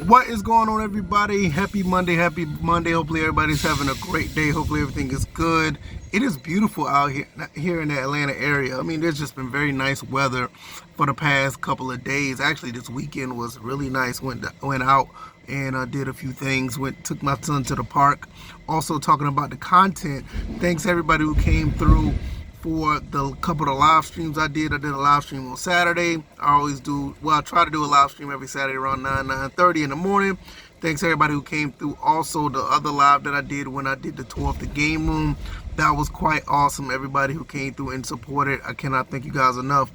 What is going on, everybody? Happy Monday. Hopefully everybody's having a great day. Hopefully everything is good. It is beautiful out here in the Atlanta area. I mean, there's just been very nice weather for the past couple of days. Actually, this weekend was really nice. Went out and did a few things. Took my son to the park. Also talking about the content. Thanks everybody who came through for the couple of live streams I did. I did a live stream on Saturday. I try to do a live stream every Saturday around 9:30 in the morning. Thanks everybody who came through. Also, the other live that I did when I did the tour of the game room, that was quite awesome. Everybody who came through and supported, I cannot thank you guys enough.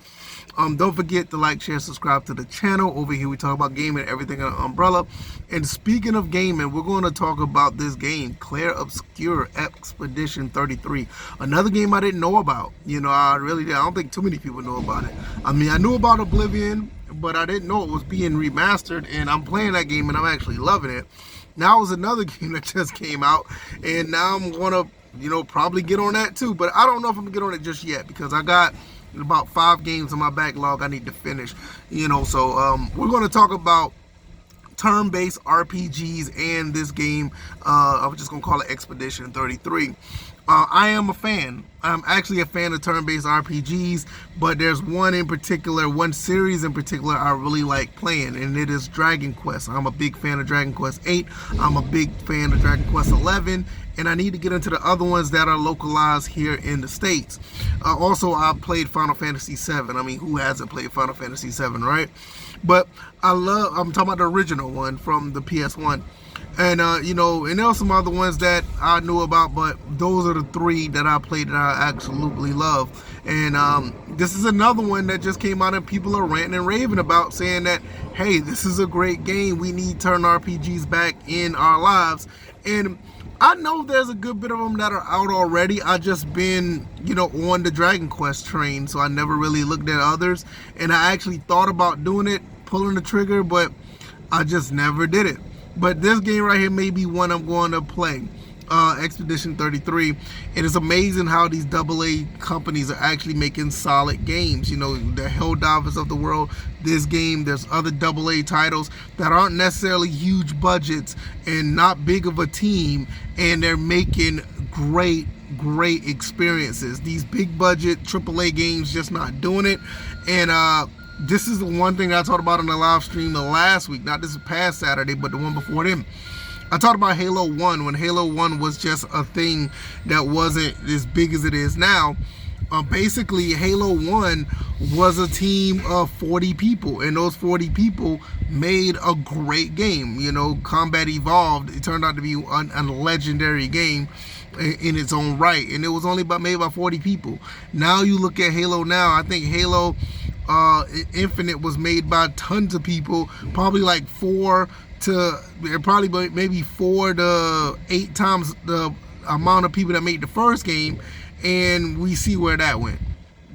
Don't forget to like, share, subscribe to the channel. Over here we talk about gaming, everything on an umbrella. And speaking of gaming, we're going to talk about this game, Clair Obscur Expedition 33. Another game I didn't know about. I really did. I don't think too many people know about it. I mean, I knew about Oblivion, but I didn't know it was being remastered. And I'm playing that game and I'm actually loving it. Now is another game that just came out, and now I'm going to, probably get on that too. But I don't know if I'm going to get on it just yet because I got about 5 games on my backlog I need to finish, so we're going to talk about turn-based RPGs and this game. I'm just going to call it Expedition 33. I am a fan. I'm actually a fan of turn-based RPGs, but there's one series in particular I really like playing, and it is Dragon Quest. I'm a big fan of Dragon Quest 8. I'm a big fan of Dragon Quest 11, and I need to get into the other ones that are localized here in the States. Also, I've played Final Fantasy 7. I mean, who hasn't played Final Fantasy 7, right? But I'm talking about the original one from the PS1. And, and there are some other ones that I knew about, but those are the 3 that I played that I absolutely love. And this is another one that just came out and people are ranting and raving about, saying that, hey, this is a great game. We need turn RPGs back in our lives. And I know there's a good bit of them that are out already. I just been, on the Dragon Quest train, so I never really looked at others. And I actually thought about doing it, pulling the trigger, but I just never did it. But this game right here may be one I'm going to play, Expedition 33. It is amazing how these AA companies are actually making solid games. The Helldivers of the world, this game, there's other AA titles that aren't necessarily huge budgets and not big of a team, and they're making great experiences. These big budget AAA games just not doing it. And this is the one thing I talked about in the live stream last week, not this past Saturday, but the one before then. I talked about Halo 1 when Halo 1 was just a thing that wasn't as big as it is now. Basically, Halo 1 was a team of 40 people, and those 40 people made a great game. Combat Evolved, it turned out to be a legendary game in its own right, and it was only made by 40 people. Now you look at Halo now, I think Halo Infinite was made by tons of people, probably like maybe 4 to 8 times the amount of people that made the first game, and we see where that went.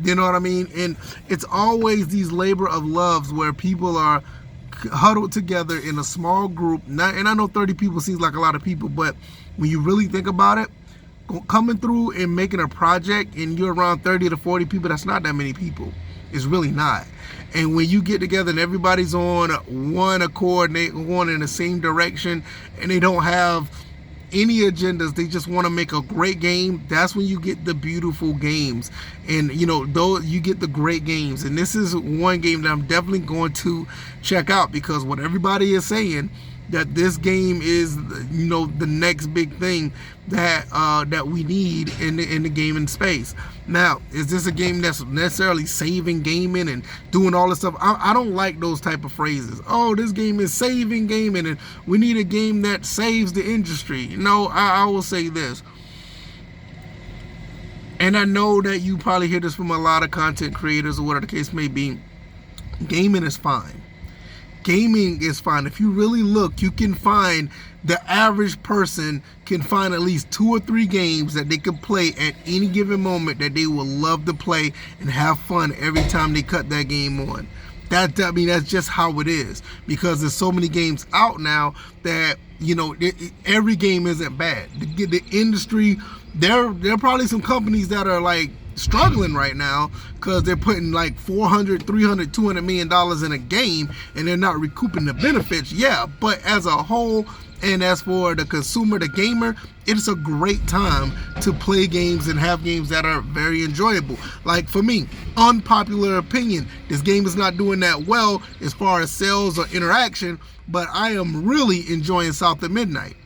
You know what I mean? And it's always these labor of loves where people are huddled together in a small group. And I know 30 people seems like a lot of people, but when you really think about it, coming through and making a project and you're around 30 to 40 people, that's not that many people. It's really not. And when you get together and everybody's on one accord and they're going in the same direction and they don't have any agendas, they just want to make a great game, that's when you get the beautiful games. And though you get the great games. And this is one game that I'm definitely going to check out, because what everybody is saying, that this game is the next big thing that we need in the gaming space. Now, is this a game that's necessarily saving gaming and doing all this stuff? I don't like those type of phrases. Oh, this game is saving gaming and we need a game that saves the industry. I will say this, and I know that you probably hear this from a lot of content creators or whatever the case may be. Gaming is fine. Gaming is fine. If you really look, you can find the average person can find at least 2 or 3 games that they can play at any given moment that they will love to play and have fun every time they cut that game on. That's just how it is, because there's so many games out now that every game isn't bad. The industry, there are probably some companies that are like struggling right now because they're putting like 400, 300, 200 million dollars in a game and they're not recouping the benefits. Yeah, but as a whole, and as for the consumer, the gamer, it's a great time to play games and have games that are very enjoyable. Like for me, unpopular opinion, this game is not doing that well as far as sales or interaction, but I am really enjoying South of Midnight.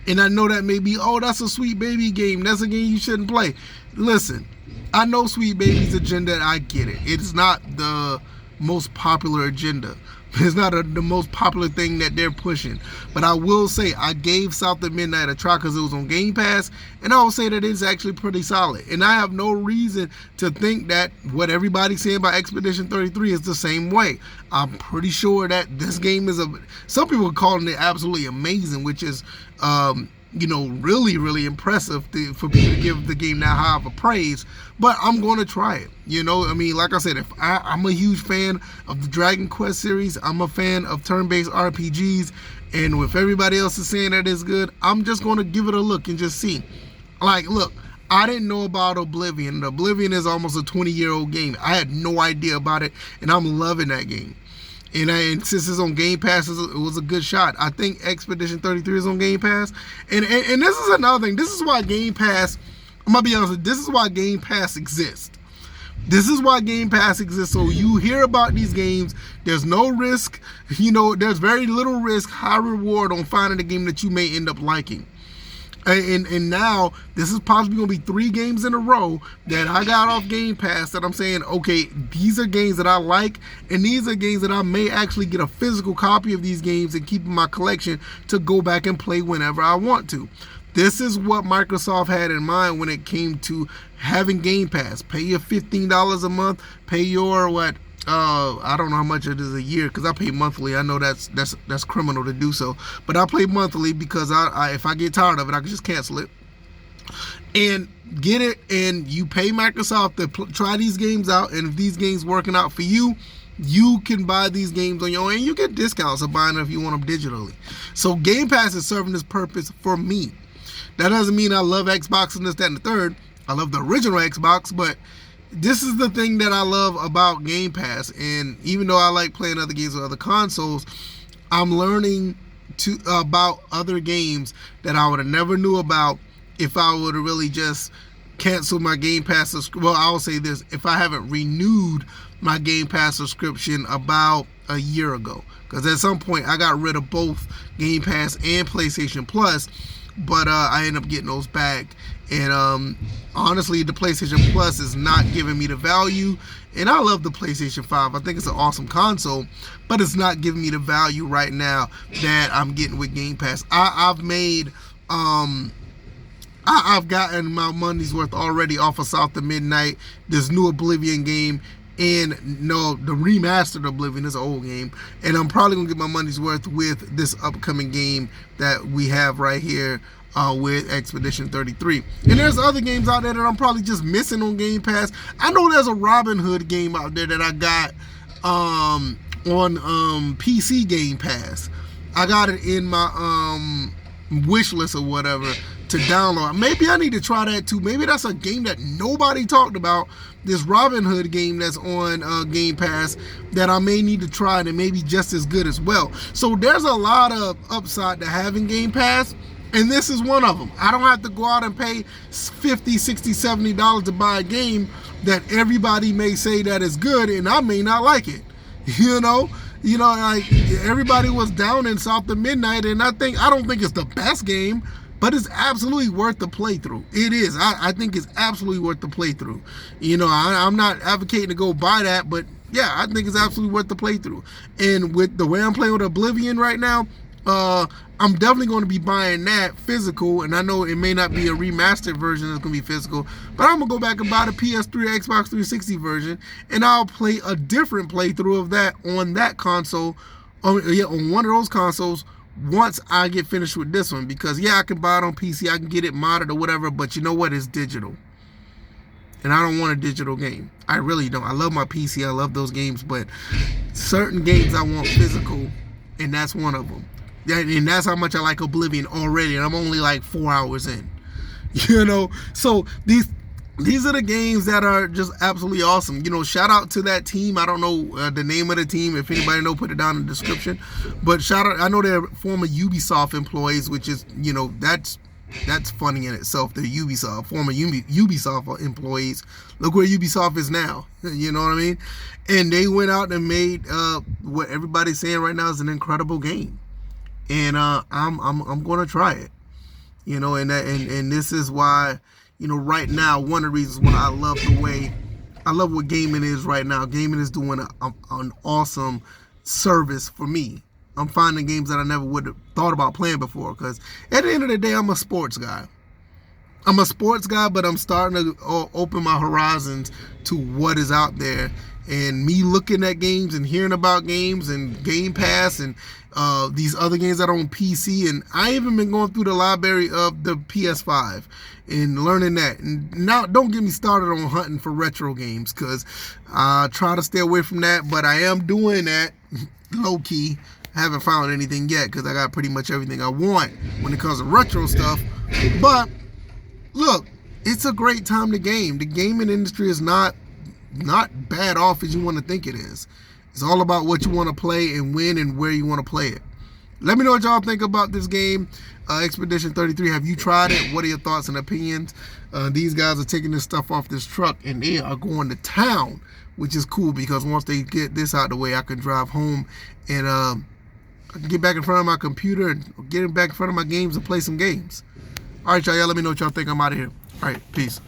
And I know that may be, oh, that's a Sweet Baby game, that's a game you shouldn't play. Listen, I know Sweet Baby's agenda, I get it. It's not the most popular agenda. It's not the most popular thing that they're pushing. But I will say I gave South of Midnight a try because it was on Game Pass, and I will say that it's actually pretty solid. And I have no reason to think that what everybody's saying about Expedition 33 is the same way. I'm pretty sure that this game is some people are calling it absolutely amazing, which is really, really impressive for people to give the game that high of a praise. But I'm going to try it. Like I said, if I'm a huge fan of the Dragon Quest series. I'm a fan of turn-based RPGs. And if everybody else is saying that it's good, I'm just going to give it a look and just see. Like, look, I didn't know about Oblivion. Oblivion is almost a 20-year-old game. I had no idea about it, and I'm loving that game. And since it's on Game Pass, it was a good shot. I think Expedition 33 is on Game Pass. And this is another thing. This is why Game Pass, I'm going to be honest with you, this is why Game Pass exists. This is why Game Pass exists. So you hear about these games, there's no risk, there's very little risk, high reward on finding a game that you may end up liking. And now this is possibly going to be 3 games in a row that I got off Game Pass that I'm saying, okay, these are games that I like, and these are games that I may actually get a physical copy of these games and keep in my collection to go back and play whenever I want to. This is what Microsoft had in mind when it came to having Game Pass. Pay your $15 a month, pay your I don't know how much it is a year because I pay monthly. I know that's criminal to do so, but I play monthly because I if I get tired of it, I can just cancel it and get it. And you pay Microsoft to try these games out, and if these games working out for you, you can buy these games on your own, and you get discounts of buying them if you want them digitally. So Game Pass is serving this purpose for me. That doesn't mean I love Xbox and this, that, and the third. I love the original Xbox, but this is the thing that I love about Game Pass. And even though I like playing other games on other consoles, I'm learning about other games that I would have never knew about if I would have really just canceled my Game Pass subscription. Well, I'll say this, if I haven't renewed my Game Pass subscription about a year ago. Because at some point I got rid of both Game Pass and PlayStation Plus, but I ended up getting those back. And honestly, the PlayStation Plus is not giving me the value. And I love the PlayStation 5. I think it's an awesome console, but it's not giving me the value right now that I'm getting with Game Pass. I've gotten my money's worth already off of South of Midnight, this new Oblivion game, and the remastered Oblivion is an old game, and I'm probably gonna get my money's worth with this upcoming game that we have right here with Expedition 33. And there's other games out there that I'm probably just missing on Game Pass. I know there's a Robin Hood game out there that I got on PC Game Pass. I got it in my wish list or whatever to download. Maybe I need to try that too. Maybe that's a game that nobody talked about, this Robin Hood game that's on Game Pass, that I may need to try that may be just as good as well. So there's a lot of upside to having Game Pass, and this is one of them. I don't have to go out and pay $50, $60, $70 to buy a game that everybody may say that is good and I may not like it. Like everybody was down in South of Midnight, and I don't think it's the best game, but it's absolutely worth the playthrough. It is. I think it's absolutely worth the playthrough. I'm not advocating to go buy that, but yeah, I think it's absolutely worth the playthrough. And with the way I'm playing with Oblivion right now, I'm definitely going to be buying that physical, and I know it may not be a remastered version that's going to be physical, but I'm going to go back and buy the PS3 or Xbox 360 version, and I'll play a different playthrough of that on that console, on one of those consoles, once I get finished with this one. Because I can buy it on PC, I can get it modded or whatever, but you know what, it's digital. And I don't want a digital game. I really don't. I love my PC, I love those games, but certain games I want physical, and that's one of them. And that's how much I like Oblivion already, and I'm only like 4 hours in. So these these are the games that are just absolutely awesome. You know, shout out to that team. I don't know the name of the team. If anybody know, put it down in the description. But shout out, I know they're former Ubisoft employees, which is, you know, that's funny in itself. They're Ubisoft, former Ubisoft employees. Look where Ubisoft is now. You know what I mean? And they went out and made what everybody's saying right now is an incredible game. And I'm gonna try it. You know, and this is why, you know, right now, one of the reasons why I love what gaming is right now. Gaming is doing an awesome service for me. I'm finding games that I never would have thought about playing before, because at the end of the day, I'm a sports guy. But I'm starting to open my horizons to what is out there. And me looking at games and hearing about games and Game Pass and these other games that are on PC. And I even been going through the library of the PS5 and learning that. And now, don't get me started on hunting for retro games, because I try to stay away from that. But I am doing that low-key. I haven't found anything yet, because I got pretty much everything I want when it comes to retro stuff. But look, it's a great time to game. The gaming industry is not bad off as you want to think it is. It's all about what you want to play and when and where you want to play it. Let me know what y'all think about this game, Expedition 33. Have you tried it? What are your thoughts and opinions? These guys are taking this stuff off this truck and they are going to town, which is cool, because once they get this out of the way, I can drive home and I can get back in front of my computer and get back in front of my games and play some games. All right, y'all, let me know what y'all think. I'm out of here. All right, peace.